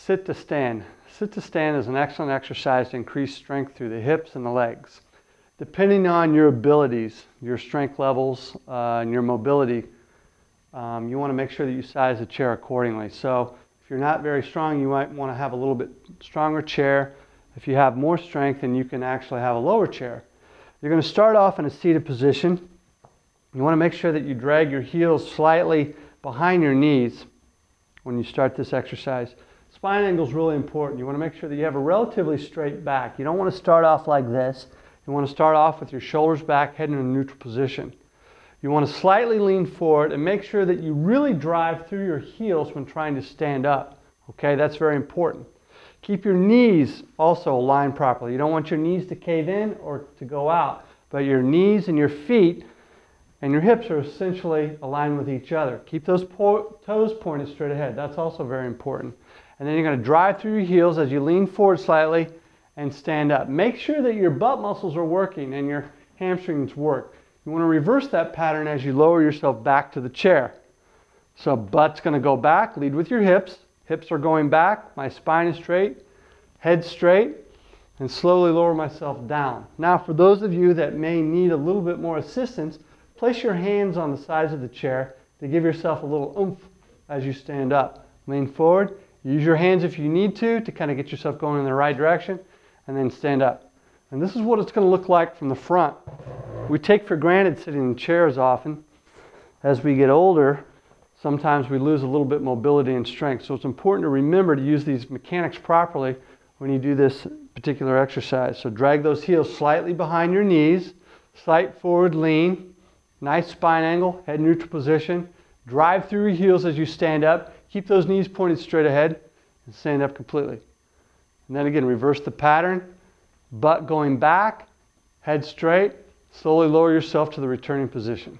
Sit to stand. Sit to stand is an excellent exercise to increase strength through the hips and the legs. Depending on your abilities, your strength levels, and your mobility, you want to make sure that you size the chair accordingly. So if you're not very strong, you might want to have a little bit stronger chair. If you have more strength, then you can actually have a lower chair. You're going to start off in a seated position. You want to make sure that you drag your heels slightly behind your knees when you start this exercise. Spine angle is really important. You want to make sure that you have a relatively straight back. You don't want to start off like this. You want to start off with your shoulders back, head in a neutral position. You want to slightly lean forward and make sure that you really drive through your heels when trying to stand up. Okay, that's very important. Keep your knees also aligned properly. You don't want your knees to cave in or to go out, but your knees and your feet and your hips are essentially aligned with each other. Keep those toes pointed straight ahead. That's also very important. And then you're going to drive through your heels as you lean forward slightly and stand up. Make sure that your butt muscles are working and your hamstrings work. You want to reverse that pattern as you lower yourself back to the chair. So butt's going to go back, lead with your hips. Hips are going back, my spine is straight, head straight, and slowly lower myself down. Now for those of you that may need a little bit more assistance, place your hands on the sides of the chair to give yourself a little oomph as you stand up. Lean forward, use your hands if you need to kind of get yourself going in the right direction, and then stand up. And this is what it's going to look like from the front. We take for granted sitting in chairs often. As we get older, sometimes we lose a little bit mobility and strength. So it's important to remember to use these mechanics properly when you do this particular exercise. So drag those heels slightly behind your knees, slight forward lean, nice spine angle, head neutral position. Drive through your heels as you stand up. Keep those knees pointed straight ahead and stand up completely. And then again, reverse the pattern. Butt going back, head straight. Slowly lower yourself to the returning position.